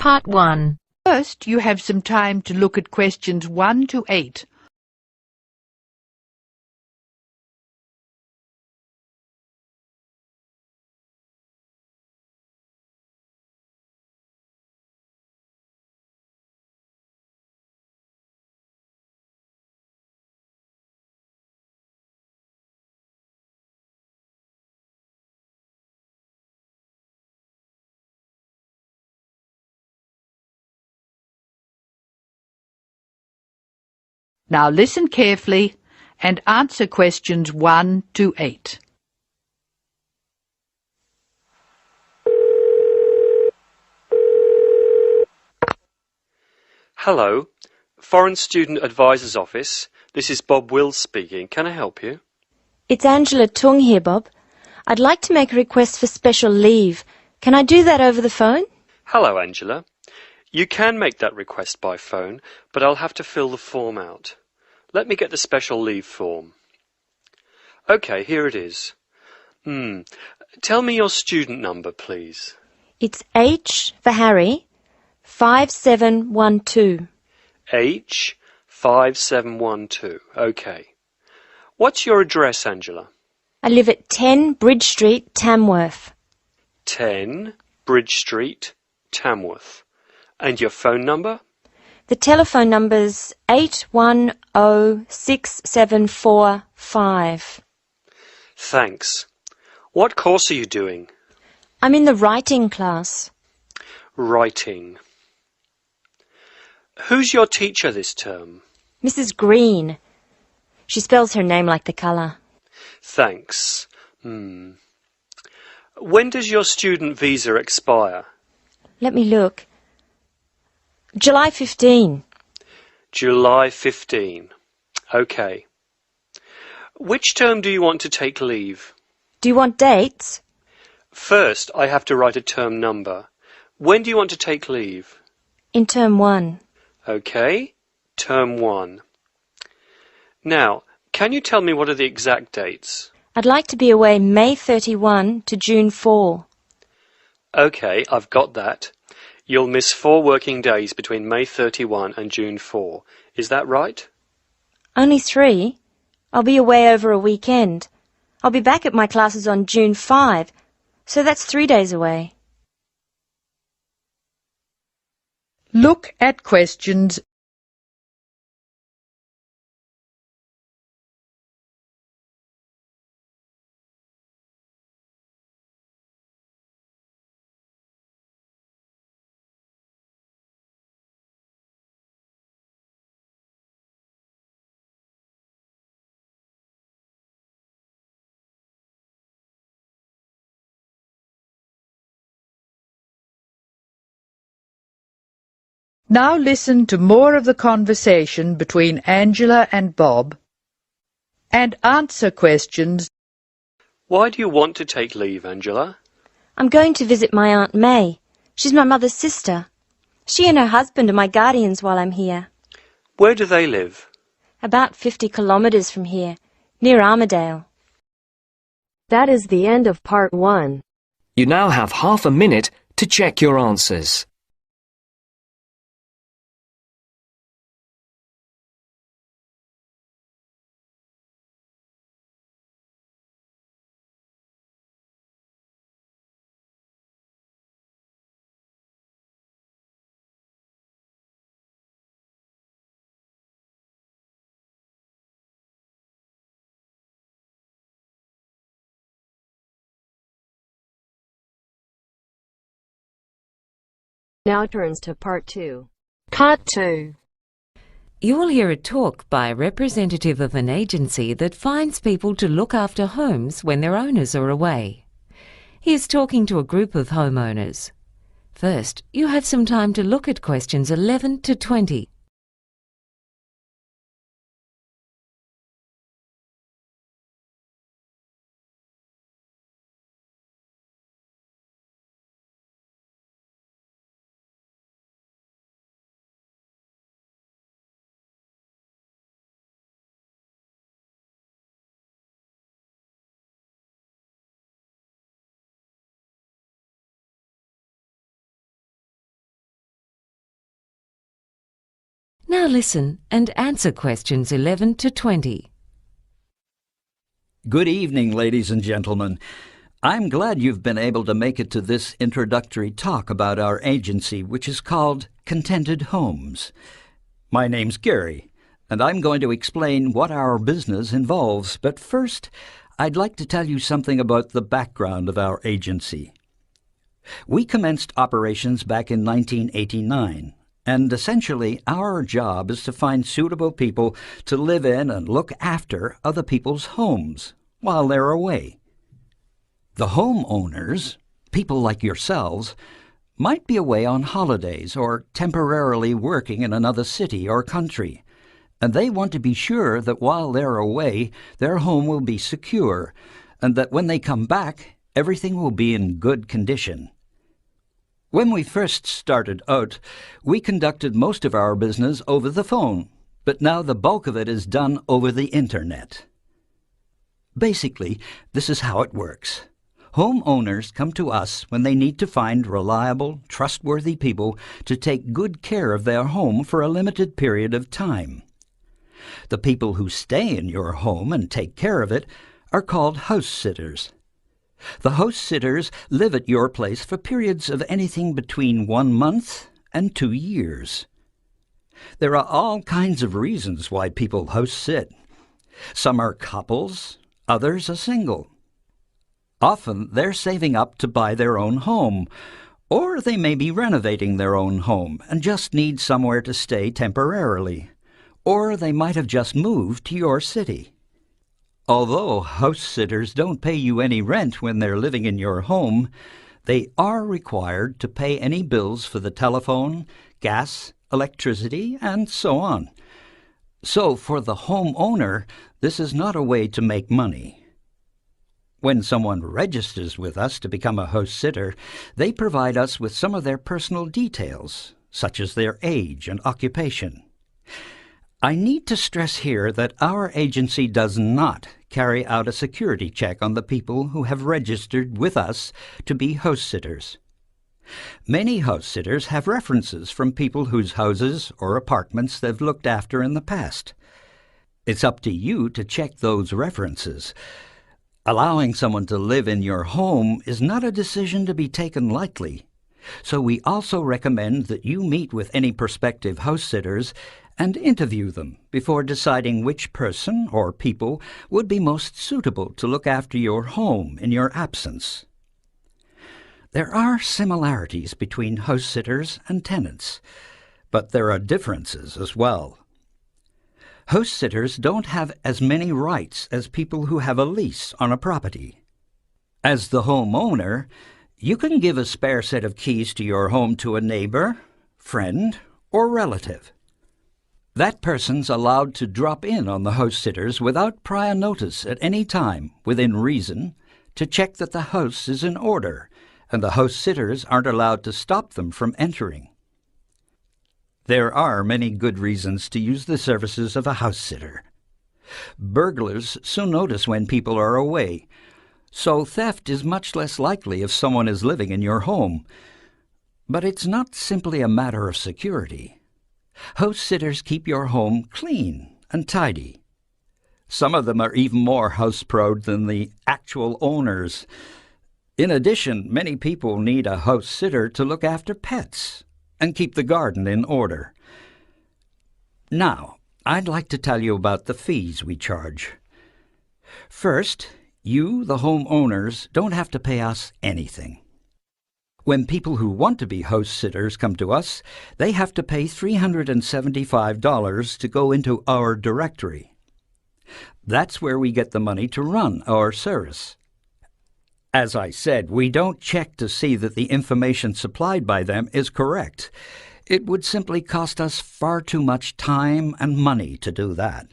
Part 1. First, you have some time to look at questions 1 to 8. Now listen carefully and answer questions 1 to 8. Hello, Foreign Student Advisor's Office. This is Bob Wills speaking. Can I help you? It's Angela Tung here, Bob. I'd like to make a request for special leave. Can I do that over the phone? Hello, Angela. You can make that request by phone, but I'll have to fill the form out. Let me get the special leave form. OK, here it is. Tell me your student number, please. It's H for Harry, 5712. H5712. OK. What's your address, Angela? I live at 10 Bridge Street, Tamworth. 10 Bridge Street, Tamworth. And your phone number? The telephone number's 8106745. Thanks. What course are you doing? I'm in the writing class. Writing. Who's your teacher this term? Mrs. Green. She spells her name like the colour. Thanks. When does your student visa expire? Let me look. July 15. July 15. OK. Which term do you want to take leave? Do you want dates? First, I have to write a term number. When do you want to take leave? In term 1. OK. Term 1. Now, can you tell me what are the exact dates? I'd like to be away May 31 to June 4. OK, I've got that. You'll miss 4 working days between May 31 and June 4. Is that right? Only 3? I'll be away over a weekend. I'll be back at my classes on June 5, so that's 3 days away. Look at questions Now listen to more of the conversation between Angela and Bob and answer questions. Why do you want to take leave, Angela? I'm going to visit my Aunt May. She's my mother's sister. She and her husband are my guardians while I'm here. Where do they live? About 50 kilometres from here, near Armadale. That is the end of Part 1. You now have half a minute to check your answers. Now turns to Part 2. Part 2. You will hear a talk by a representative of an agency that finds people to look after homes when their owners are away. He is talking to a group of homeowners. First, you have some time to look at questions 11 to 20. Now listen and answer questions 11 to 20. Good evening, ladies and gentlemen. I'm glad you've been able to make it to this introductory talk about our agency, which is called Contented Homes. My name's Gary, and I'm going to explain what our business involves. But first, I'd like to tell you something about the background of our agency. We commenced operations back in 1989, and essentially our job is to find suitable people to live in and look after other people's homes while they're away. The homeowners, people like yourselves, might be away on holidays or temporarily working in another city or country, and they want to be sure that while they're away, their home will be secure, and that when they come back, everything will be in good condition. When we first started out, we conducted most of our business over the phone, but now the bulk of it is done over the Internet. Basically, this is how it works. Homeowners come to us when they need to find reliable, trustworthy people to take good care of their home for a limited period of time. The people who stay in your home and take care of it are called house sitters. The house sitters live at your place for periods of anything between 1 month and 2 years. There are all kinds of reasons why people house sit. Some are couples, others are single. Often they're saving up to buy their own home, or they may be renovating their own home and just need somewhere to stay temporarily, or they might have just moved to your city. Although house sitters don't pay you any rent when they're living in your home, they are required to pay any bills for the telephone, gas, electricity, and so on. So for the homeowner, this is not a way to make money. When someone registers with us to become a house sitter, they provide us with some of their personal details, such as their age and occupation. I need to stress here that our agency does not carry out a security check on the people who have registered with us to be house sitters. Many house sitters have references from people whose houses or apartments they've looked after in the past. It's up to you to check those references. Allowing someone to live in your home is not a decision to be taken lightly, so we also recommend that you meet with any prospective house sitters and interview them before deciding which person or people would be most suitable to look after your home in your absence. There are similarities between house sitters and tenants, but there are differences as well. House sitters don't have as many rights as people who have a lease on a property. As the homeowner, you can give a spare set of keys to your home to a neighbor, friend, or relative. That person's allowed to drop in on the house sitters without prior notice at any time, within reason, to check that the house is in order, and the house sitters aren't allowed to stop them from entering. There are many good reasons to use the services of a house sitter. Burglars soon notice when people are away, so theft is much less likely if someone is living in your home. But it's not simply a matter of security. House sitters keep your home clean and tidy. Some of them are even more house-proud than the actual owners. In addition, many people need a house sitter to look after pets and keep the garden in order. Now, I'd like to tell you about the fees we charge. First, you, the homeowners, don't have to pay us anything. When people who want to be house sitters come to us, they have to pay $375 to go into our directory. That's where we get the money to run our service. As I said, we don't check to see that the information supplied by them is correct. It would simply cost us far too much time and money to do that.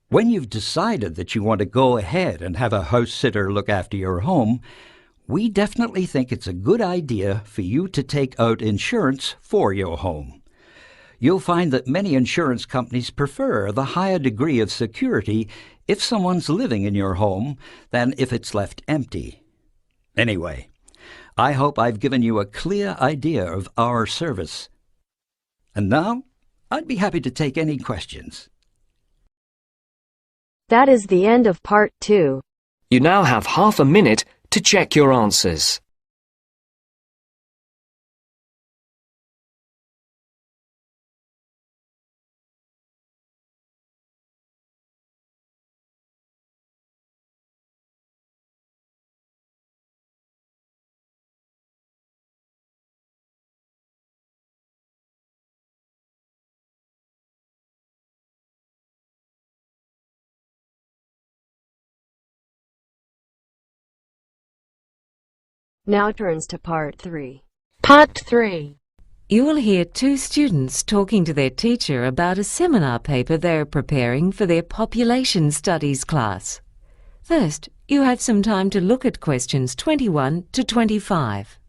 When you've decided that you want to go ahead and have a house sitter look after your home, we definitely think it's a good idea for you to take out insurance for your home. You'll find that many insurance companies prefer the higher degree of security if someone's living in your home than if it's left empty. Anyway, I hope I've given you a clear idea of our service. And now, I'd be happy to take any questions. That is the end of part 2. You now have half a minute to check your answers. Now turns to part 3. Part 3. You will hear two students talking to their teacher about a seminar paper they are preparing for their population studies class. First, you have some time to look at questions 21 to 25.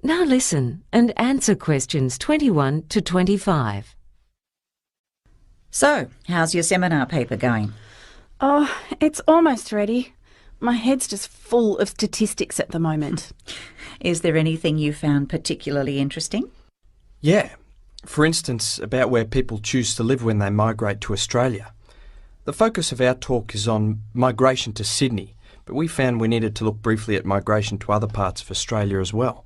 Now listen and answer questions 21 to 25. So, how's your seminar paper going? Oh, it's almost ready. My head's just full of statistics at the moment. Is there anything you found particularly interesting? Yeah. For instance, about where people choose to live when they migrate to Australia. The focus of our talk is on migration to Sydney, but we found we needed to look briefly at migration to other parts of Australia as well.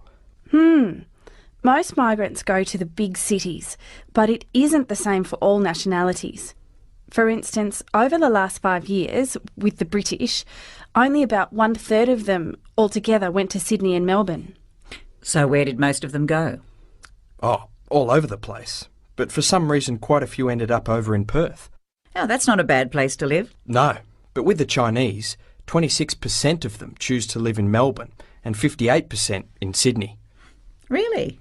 Most migrants go to the big cities, but it isn't the same for all nationalities. For instance, over the last 5 years, with the British, only about 1/3 of them altogether went to Sydney and Melbourne. So where did most of them go? Oh, all over the place. But for some reason quite a few ended up over in Perth. Oh, that's not a bad place to live. No, but with the Chinese, 26% of them choose to live in Melbourne and 58% in Sydney. Really?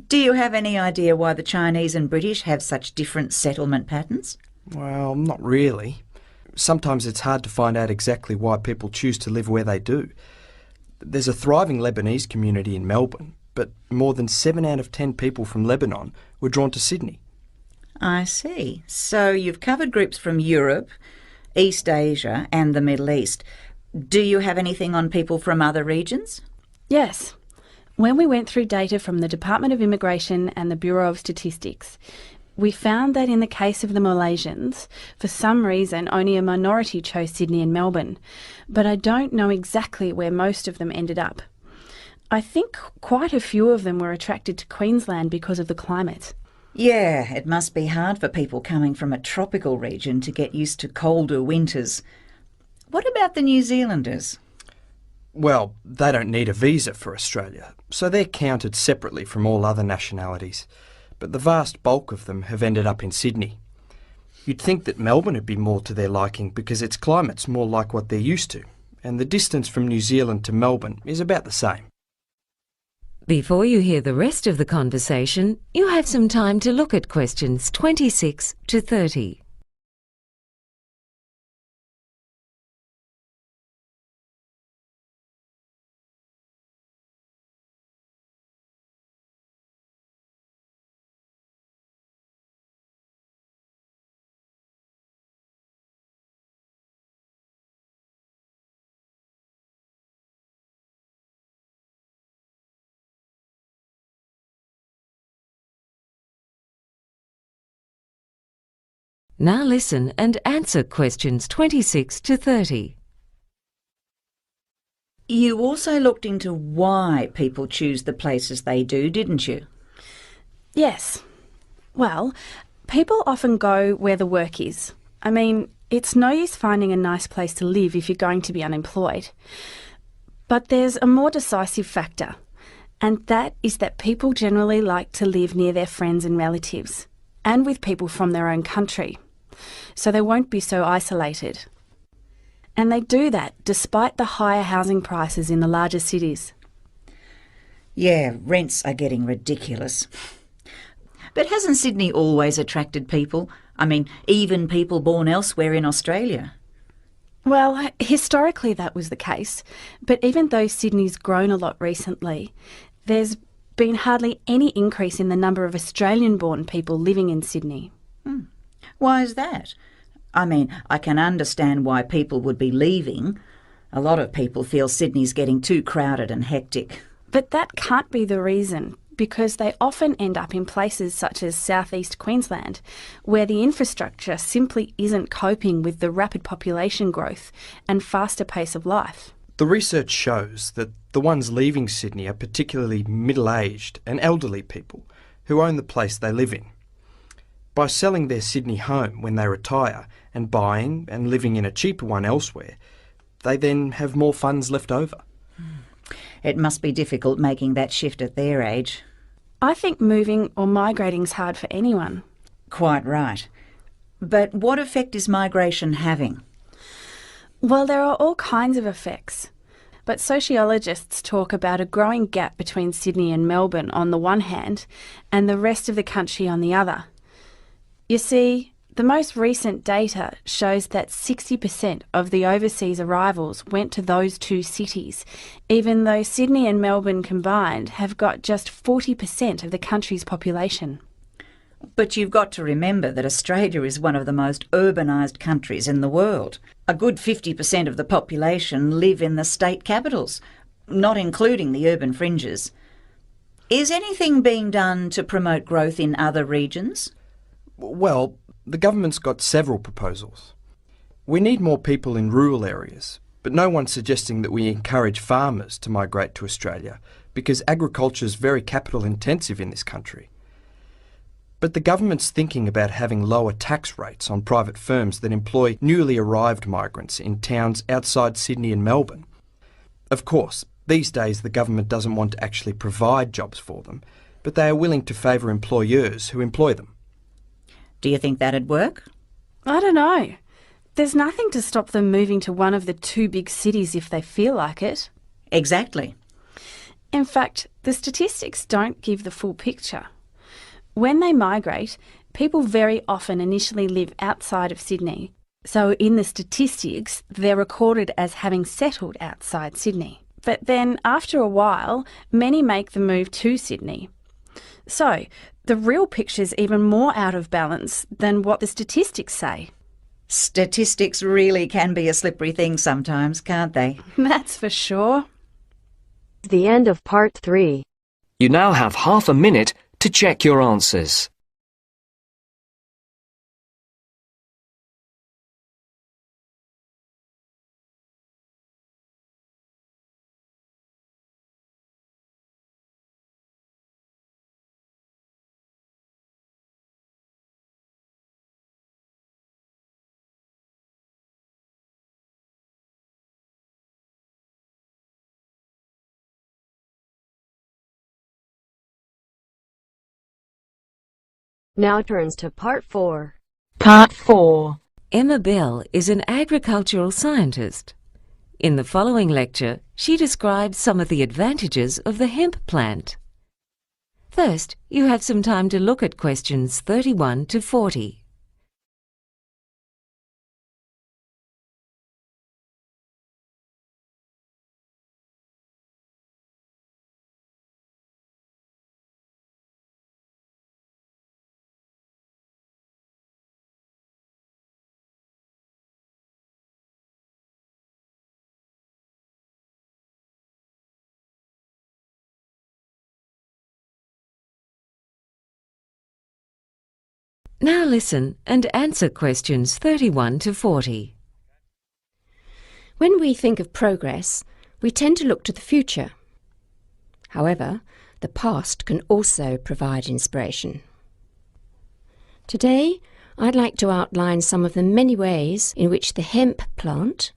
Do you have any idea why the Chinese and British have such different settlement patterns? Well, not really. Sometimes it's hard to find out exactly why people choose to live where they do. There's a thriving Lebanese community in Melbourne, but more than 7 out of 10 people from Lebanon were drawn to Sydney. I see. So you've covered groups from Europe, East Asia and the Middle East. Do you have anything on people from other regions? Yes. When we went through data from the Department of Immigration and the Bureau of Statistics, we found that in the case of the Malaysians, for some reason only a minority chose Sydney and Melbourne, but I don't know exactly where most of them ended up. I think quite a few of them were attracted to Queensland because of the climate. Yeah, it must be hard for people coming from a tropical region to get used to colder winters. What about the New Zealanders? Well, they don't need a visa for Australia, so they're counted separately from all other nationalities. But the vast bulk of them have ended up in Sydney. You'd think that Melbourne would be more to their liking because its climate's more like what they're used to, and the distance from New Zealand to Melbourne is about the same. Before you hear the rest of the conversation, you have some time to look at questions 26 to 30. Now listen and answer questions 26 to 30. You also looked into why people choose the places they do, didn't you? Yes. Well, people often go where the work is. I mean, it's no use finding a nice place to live if you're going to be unemployed. But there's a more decisive factor, and that is that people generally like to live near their friends and relatives, and with people from their own country, so they won't be so isolated. And they do that despite the higher housing prices in the larger cities. Yeah, rents are getting ridiculous. But hasn't Sydney always attracted people? I mean, even people born elsewhere in Australia. Well, historically that was the case, but even though Sydney's grown a lot recently, there's been hardly any increase in the number of Australian-born people living in Sydney. Why is that? I mean, I can understand why people would be leaving. A lot of people feel Sydney's getting too crowded and hectic. But that can't be the reason, because they often end up in places such as southeast Queensland, where the infrastructure simply isn't coping with the rapid population growth and faster pace of life. The research shows that the ones leaving Sydney are particularly middle-aged and elderly people who own the place they live in. By selling their Sydney home when they retire and buying and living in a cheaper one elsewhere, they then have more funds left over. It must be difficult making that shift at their age. I think moving or migrating's hard for anyone. Quite right. But what effect is migration having? Well, there are all kinds of effects. But sociologists talk about a growing gap between Sydney and Melbourne on the one hand and the rest of the country on the other. You see, the most recent data shows that 60% of the overseas arrivals went to those two cities, even though Sydney and Melbourne combined have got just 40% of the country's population. But you've got to remember that Australia is one of the most urbanised countries in the world. A good 50% of the population live in the state capitals, not including the urban fringes. Is anything being done to promote growth in other regions? Well, the government's got several proposals. We need more people in rural areas, but no one's suggesting that we encourage farmers to migrate to Australia because agriculture's very capital intensive in this country. But the government's thinking about having lower tax rates on private firms that employ newly arrived migrants in towns outside Sydney and Melbourne. Of course, these days the government doesn't want to actually provide jobs for them, but they are willing to favour employers who employ them. Do you think that'd work? I don't know. There's nothing to stop them moving to one of the two big cities if they feel like it. Exactly. In fact, the statistics don't give the full picture. When they migrate, people very often initially live outside of Sydney. So in the statistics, they're recorded as having settled outside Sydney. But then after a while, many make the move to Sydney. So the real picture's even more out of balance than what the statistics say. Statistics really can be a slippery thing sometimes, can't they? That's for sure. The end of part 3. You now have half a minute to check your answers. Now turns to part 4. Part 4. Emma Bell is an agricultural scientist. In the following lecture, she describes some of the advantages of the hemp plant. First, you have some time to look at questions 31 to 40. Now listen and answer questions 31 to 40. When we think of progress, we tend to look to the future. However, the past can also provide inspiration. Today, I'd like to outline some of the many ways in which the hemp plant,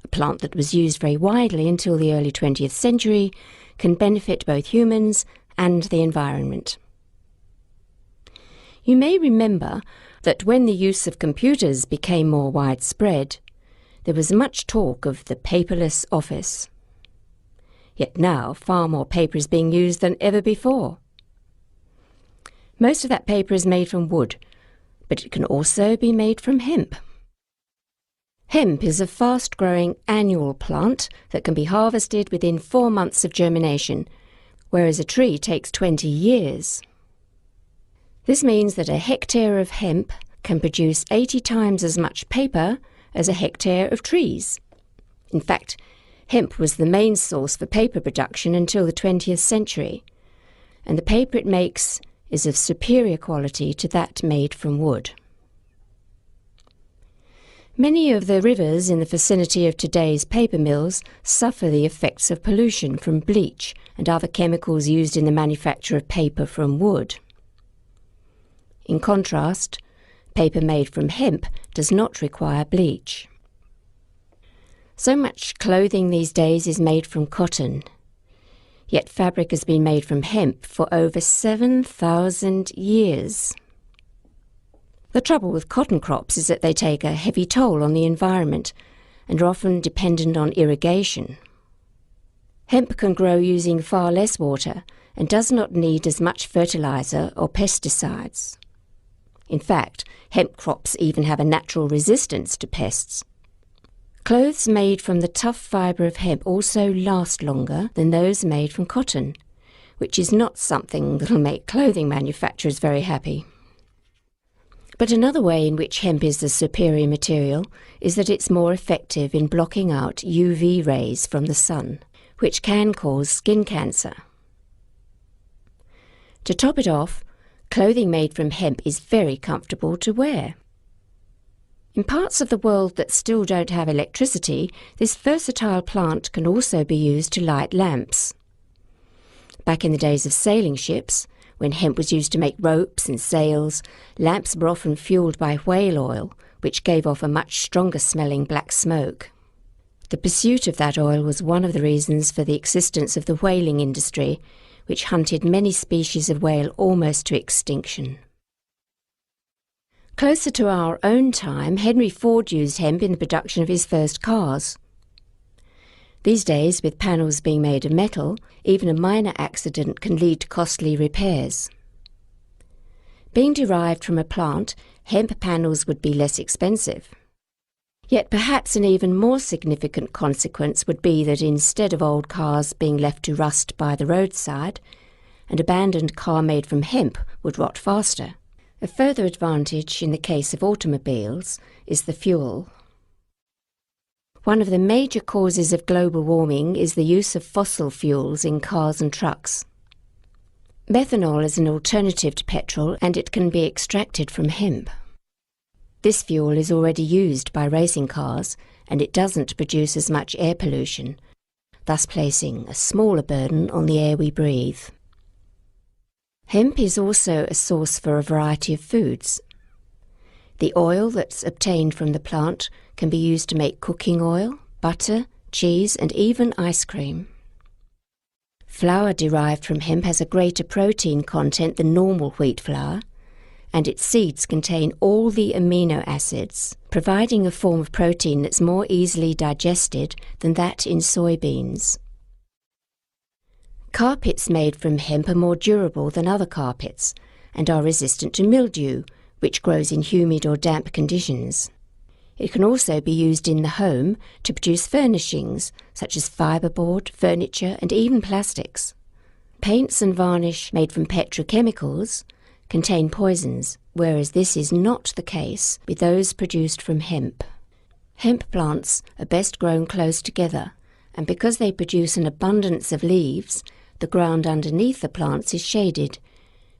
a plant that was used very widely until the early 20th century, can benefit both humans and the environment. You may remember that when the use of computers became more widespread, there was much talk of the paperless office. Yet now far more paper is being used than ever before. Most of that paper is made from wood, but it can also be made from hemp. Hemp is a fast-growing annual plant that can be harvested within 4 months of germination, whereas a tree takes 20 years. This means that a hectare of hemp can produce 80 times as much paper as a hectare of trees. In fact, hemp was the main source for paper production until the 20th century, and the paper it makes is of superior quality to that made from wood. Many of the rivers in the vicinity of today's paper mills suffer the effects of pollution from bleach and other chemicals used in the manufacture of paper from wood. In contrast, paper made from hemp does not require bleach. So much clothing these days is made from cotton, yet fabric has been made from hemp for over 7,000 years. The trouble with cotton crops is that they take a heavy toll on the environment and are often dependent on irrigation. Hemp can grow using far less water and does not need as much fertilizer or pesticides. In fact, hemp crops even have a natural resistance to pests. Clothes made from the tough fibre of hemp also last longer than those made from cotton, which is not something that will make clothing manufacturers very happy. But another way in which hemp is the superior material is that it's more effective in blocking out UV rays from the sun, which can cause skin cancer. To top it off, clothing made from hemp is very comfortable to wear. In parts of the world that still don't have electricity, this versatile plant can also be used to light lamps. Back in the days of sailing ships, when hemp was used to make ropes and sails, lamps were often fueled by whale oil, which gave off a much stronger-smelling black smoke. The pursuit of that oil was one of the reasons for the existence of the whaling industry, which hunted many species of whale almost to extinction. Closer to our own time, Henry Ford used hemp in the production of his first cars. These days, with panels being made of metal, even a minor accident can lead to costly repairs. Being derived from a plant, hemp panels would be less expensive. Yet perhaps an even more significant consequence would be that instead of old cars being left to rust by the roadside, an abandoned car made from hemp would rot faster. A further advantage in the case of automobiles is the fuel. One of the major causes of global warming is the use of fossil fuels in cars and trucks. Methanol is an alternative to petrol, and it can be extracted from hemp. This fuel is already used by racing cars, and it doesn't produce as much air pollution, thus placing a smaller burden on the air we breathe. Hemp is also a source for a variety of foods. The oil that's obtained from the plant can be used to make cooking oil, butter, cheese, and even ice cream. Flour derived from hemp has a greater protein content than normal wheat flour, and its seeds contain all the amino acids, providing a form of protein that's more easily digested than that in soybeans. Carpets made from hemp are more durable than other carpets and are resistant to mildew, which grows in humid or damp conditions. It can also be used in the home to produce furnishings such as fiberboard, furniture, and even plastics. Paints and varnish made from petrochemicals contain poisons, whereas this is not the case with those produced from hemp. Hemp plants are best grown close together, and because they produce an abundance of leaves, the ground underneath the plants is shaded,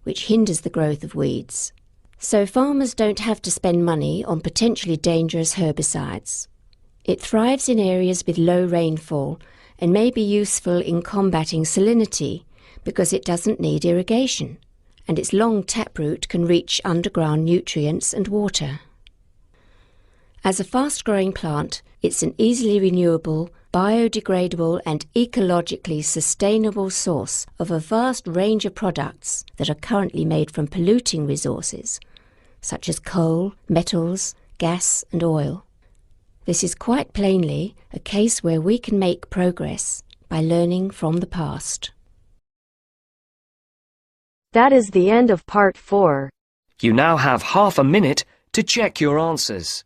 which hinders the growth of weeds. So farmers don't have to spend money on potentially dangerous herbicides. It thrives in areas with low rainfall and may be useful in combating salinity because it doesn't need irrigation, and its long taproot can reach underground nutrients and water. As a fast-growing plant, it's an easily renewable, biodegradable and ecologically sustainable source of a vast range of products that are currently made from polluting resources, such as coal, metals, gas and oil. This is quite plainly a case where we can make progress by learning from the past. That is the end of part 4. You now have half a minute to check your answers.